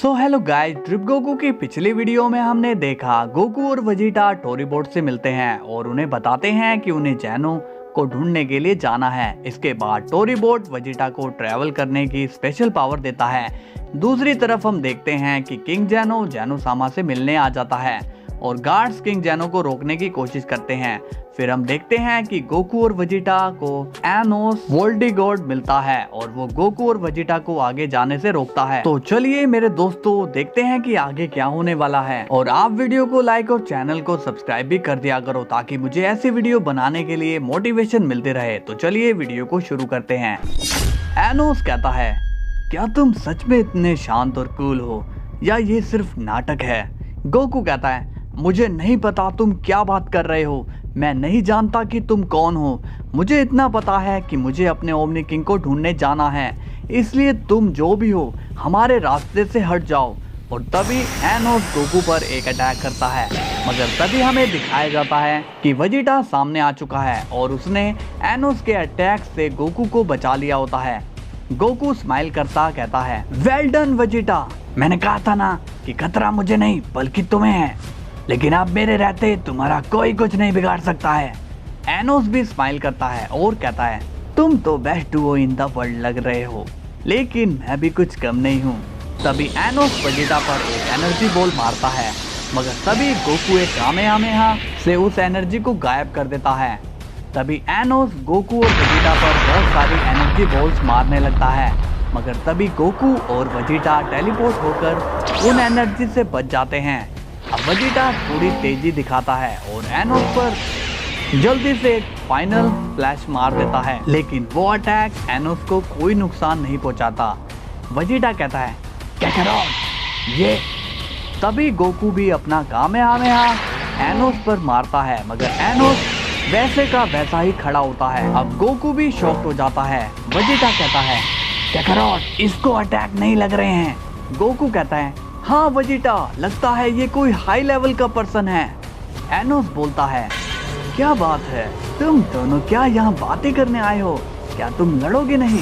So hello guys, trip Goku की पिछली video में हमने देखा गोकू और वेजिटा टोरीबोट से मिलते हैं और उन्हें बताते हैं कि उन्हें जैनो को ढूंढने के लिए जाना है। इसके बाद टोरीबोट वेजिटा को ट्रैवल करने की स्पेशल पावर देता है। दूसरी तरफ हम देखते हैं कि किंग जैनो सामा से मिलने आ जाता है और गार्ड्स किंग जैनो को रोकने की कोशिश करते हैं। फिर हम देखते हैं कि गोकू और वेजिटा को एनोस वोल्डिगोड मिलता है और वो गोकू और वेजिटा को आगे जाने से रोकता है। तो चलिए मेरे दोस्तों, देखते हैं कि आगे क्या होने वाला है। और आप वीडियो को लाइक और चैनल को सब्सक्राइब भी कर दिया करो ताकि मुझे ऐसी वीडियो बनाने के लिए मोटिवेशन मिलते रहे। तो चलिए वीडियो को शुरू करते हैं। एनोस कहता है, क्या तुम सच में इतने शांत और कूल हो या ये सिर्फ नाटक है? गोकू कहता है, मुझे नहीं पता तुम क्या बात कर रहे हो। मैं नहीं जानता कि तुम कौन हो। मुझे इतना पता है कि मुझे अपने ओमनी किंग को ढूंढने जाना है, इसलिए तुम जो भी हो हमारे रास्ते से हट जाओ। और तभी एनोस गोकू पर एक अटैक करता है, मगर तभी हमें दिखाया जाता है कि वेजिटा सामने आ चुका है और उसने एनोस के अटैक से गोकू को बचा लिया होता है। गोकू स्माइल करता कहता है, वेल डन वेजिटा, मैंने कहा था ना कि खतरा मुझे नहीं बल्कि तुम्हें है, लेकिन अब मेरे रहते तुम्हारा कोई कुछ नहीं बिगाड़ सकता है। एनोस भी स्माइल करता है और कहता है, तुम तो best Duo in the world लग रहे हो, लेकिन मैं भी कुछ कम नहीं हूँ। तभी एनोस वेजिटा पर एक एनर्जी बॉल मारता है, मगर तभी गोकू एक कामेहामेहा से उस एनर्जी को गायब कर देता है। तभी एनोस गोकू और वेजिटा पर बहुत सारी एनर्जी बॉल्स मारने लगता है, मगर तभी गोकू और वेजिटा टेलीपोर्ट होकर उन एनर्जी से बच जाते हैं। अब वेजिटा थोड़ी तेजी दिखाता है और एनोस पर जल्दी से एक फाइनल फ्लैश मार देता है, लेकिन वो अटैक एनोस को कोई नुकसान नहीं पहुंचाता। वेजिटा कहता है, क्या करो ये? तभी गोकू भी अपना कामेहामेहा एनोस पर मारता है, मगर एनोस वैसे का वैसा ही खड़ा होता है। अब गोकू भी शॉक्ड हो जाता है। वेजिटा कहता है, क्या करो, इसको अटैक नहीं लग रहे हैं। गोकू कहता है, हाँ वेजिटा, लगता है ये कोई हाई लेवल का पर्सन है। एनोस बोलता है, क्या बात है, तुम दोनों क्या यहाँ बातें करने आए हो? क्या तुम लड़ोगे नहीं?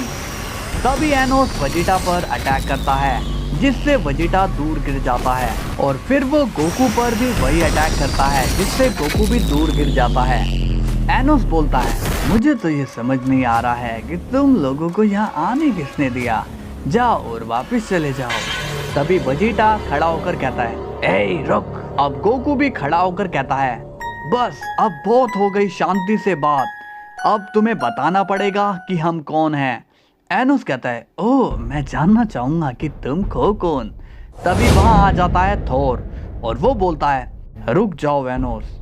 तभी एनोस वेजिटा पर अटैक करता है, जिससे वेजिटा दूर गिर जाता है और फिर वो गोकू पर भी वही अटैक करता है, जिससे गोकू भी दूर गिर जाता है। एनोस बोलता है, मुझे तो ये समझ नहीं आ रहा है कि तुम लोगों को यहाँ आने किसने दिया। जाओ और वापस चले जाओ। तभी वेजिटा खड़ा होकर कहता है, ए रुक। अब गोकू भी खड़ा होकर कहता है, बस अब बहुत हो गई शांति से बात, अब तुम्हें बताना पड़ेगा कि हम कौन हैं। एनोस कहता है, ओह, मैं जानना चाहूंगा कि तुम हो कौन। तभी वहां आ जाता है थोर और वो बोलता है, रुक जाओ एनोस।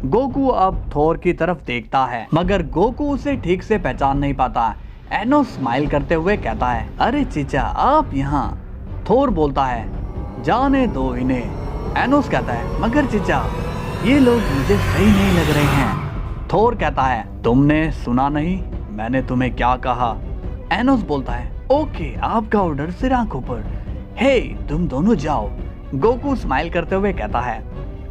गोकू अब थोर की तरफ देखता है, मगर गोकू उसे ठीक से पहचान नहीं पाता। एनोस स्माइल करते हुए कहता है, अरे चीचा, आप यहाँ। थोर बोलता है, जाने दो इन्हें। एनोस कहता है, मगर चीचा, ये लोग मुझे सही नहीं लग रहे हैं। थोर कहता है, तुमने सुना नहीं मैंने तुम्हें क्या कहा? एनोस बोलता है, ओके, आपका ऑर्डर सिर आंखों पर। हे, तुम दोनों जाओ। गोकू स्माइल करते हुए कहता है,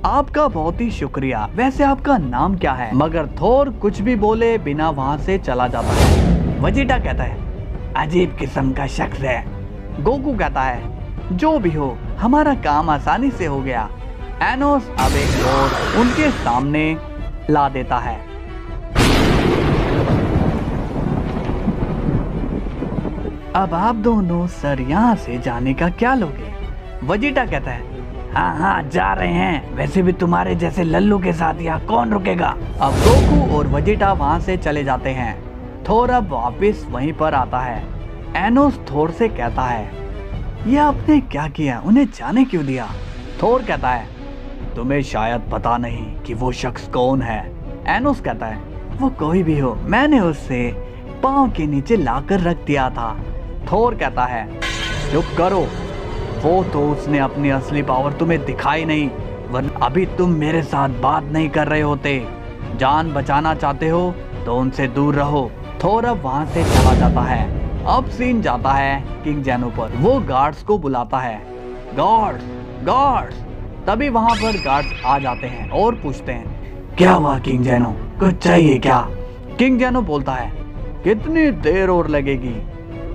आपका बहुत ही शुक्रिया, वैसे आपका नाम क्या है? मगर थोर कुछ भी बोले बिना वहां से चला जाता है। वेजिटा कहता है, अजीब किस्म का शख्स है। गोकू कहता है, जो भी हो, हमारा काम आसानी से हो गया। एनोस अब एक डोर उनके सामने ला देता है। अब आप दोनों सर यहाँ से जाने का क्या लोगे? वेजिटा कहता है, हाँ हाँ जा रहे हैं, वैसे भी तुम्हारे जैसे लल्लू के साथ यहाँ कौन रुकेगा। अब गोकू और वेजिटा वहाँ से चले जाते हैं। थोर अब वापस वहीं पर आता है। एनोस थोर से कहता है, ये आपने क्या किया, उन्हें जाने क्यों दिया? थोर कहता है, तुम्हें शायद पता नहीं कि वो शख्स कौन है। एनोस कहता है, वो कोई भी हो, मैंने उससे पाँव के नीचे लाकर रख दिया था। थोर कहता है, चुप करो, वो तो उसने अपनी असली पावर तुम्हें दिखाई नहीं, वरना अभी तुम मेरे साथ बात नहीं कर रहे होते। जान बचाना चाहते हो तो उनसे दूर रहो। थोर अब वहां से चला जाता है। अब सीन जाता है किंग जैनो पर। वो गार्ड्स को बुलाता है, गार्ड्स गार्ड्स। तभी वहां पर गार्ड्स आ जाते हैं और पूछते हैं, क्या हुआ किंग जैनो, कुछ चाहिए क्या? किंग जैनो बोलता है, कितनी देर और लगेगी?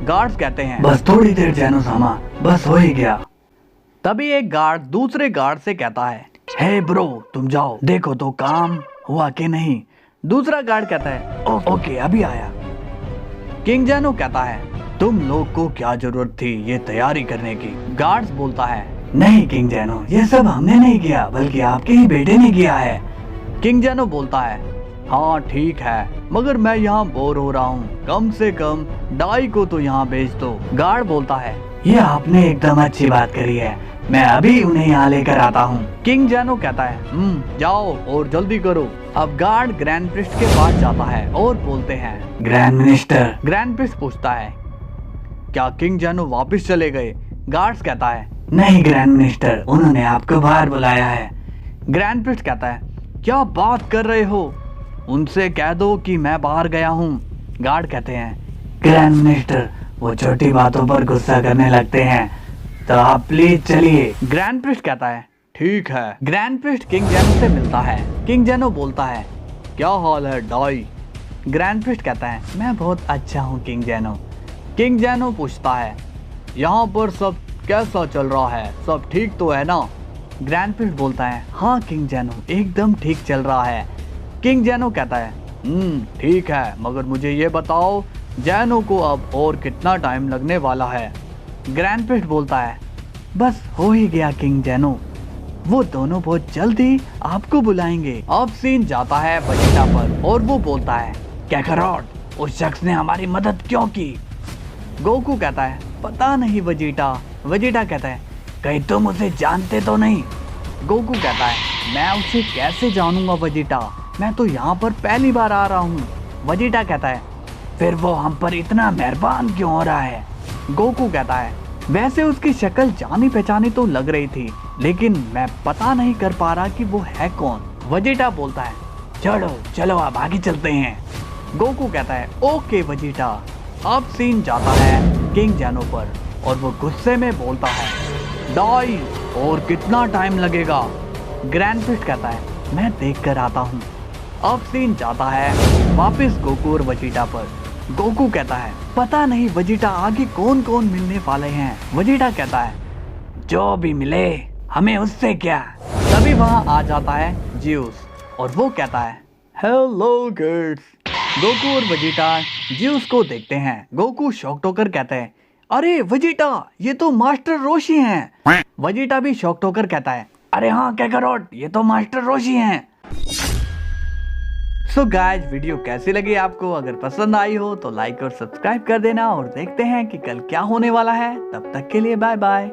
गार्ड्स कहते हैं, बस थोड़ी देर जैनो सामा, बस हो ही गया। तभी एक गार्ड दूसरे गार्ड से कहता है, हे ब्रो तुम जाओ देखो तो काम हुआ कि नहीं। दूसरा गार्ड कहता है, ओके अभी आया। किंग जैनो कहता है, तुम लोग को क्या जरूरत थी ये तैयारी करने की। गार्ड्स बोलता है, नहीं किंग जैनो ये सब हमने नहीं किया बल्कि आपके ही बेटे ने किया है। किंग जैनो बोलता है, हाँ ठीक है मगर मैं यहाँ बोर हो रहा हूँ, कम से कम डाई को तो यहाँ भेज दो। गार्ड बोलता है, ये आपने एकदम अच्छी बात करी है, मैं अभी उन्हें यहाँ लेकर आता हूँ। किंग जैनो कहता है, जाओ और जल्दी करो। अब गार्ड ग्रैंड प्रिस्ट के पास जाता है और बोलते हैं, ग्रैंड मिनिस्टर। ग्रैंड प्रिस्ट पूछता है, क्या किंग जैनो वापस चले गए? गार्ड्स कहता है, नहीं ग्रैंड मिनिस्टर उन्होंने आपको बाहर बुलाया है। ग्रैंड प्रिस्ट कहता है, क्या बात कर रहे हो, उनसे कह दो कि मैं बाहर गया हूँ। गार्ड कहते हैं, ग्रैंड मिनिस्टर वो छोटी बातों पर गुस्सा करने लगते हैं तो आप प्लीज चलिए। ग्रैंड प्रिस्ट कहता है, ठीक है। ग्रैंड प्रिस्ट किंग जैनो से मिलता है। किंग जैनो बोलता है, क्या हाल है डाई? ग्रैंड प्रिस्ट कहता है, मैं बहुत अच्छा हूँ किंग जैनो। किंग जैनो पूछता है, यहाँ पर सब कैसा चल रहा है, सब ठीक तो है ना? ग्रैंड प्रिस्ट बोलता है, हाँ किंग जैनो एकदम ठीक चल रहा है। किंग जैनो कहता है, ठीक है मगर मुझे ये बताओ जैनो को अब और कितना टाइम लगने वाला है? ग्रैंड प्रिस्ट बोलता है, बस हो ही गया किंग जैनो, वो दोनों बहुत जल्दी आपको बुलाएंगे। अब सीन जाता है वेजिटा पर और वो बोलता है, कैकारोट उस शख्स ने हमारी मदद क्यों की? गोकू कहता है, पता नहीं वेजिटा। वेजिटा कहता है, कहीं तुम उसे जानते तो नहीं? गोकू कहता है, मैं उसे कैसे जानूंगा वेजिटा, मैं तो यहाँ पर पहली बार आ रहा हूँ। वेजिटा कहता है, फिर वो हम पर इतना मेहरबान क्यों हो रहा है? गोकू कहता है, वैसे उसकी शक्ल जानी पहचानी तो लग रही थी लेकिन मैं पता नहीं कर पा रहा कि वो है कौन। वेजिटा बोलता है, चलो अब आगे चलते हैं। गोकू कहता है, ओके वेजिटा। अब सीन जाता है किंग जैनो पर और वो गुस्से में बोलता है, डाई और कितना टाइम लगेगा? ग्रैंड प्रिस्ट कहता है, मैं देख कर आता हूँ। अब सीन जाता है वापस गोकू और वेजिटा पर। गोकू कहता है, पता नहीं वेजिटा आगे कौन कौन मिलने वाले हैं। वेजिटा कहता है, जो भी मिले हमें उससे क्या। तभी वहाँ आ जाता है ज़्यूस और वो कहता है, हेलो किड्स। गोकू और वेजिटा ज़्यूस को देखते हैं। गोकू शॉक्ड होकर कहते हैं, अरे वेजिटा ये तो मास्टर रोशी हैं। वेजिटा भी शॉक्ड होकर कहता है, अरे हाँ कैकारोट ये तो मास्टर रोशी हैं। सो गाइज वीडियो कैसी लगी आपको? अगर पसंद आई हो तो लाइक और सब्सक्राइब कर देना और देखते हैं कि कल क्या होने वाला है। तब तक के लिए बाय बाय।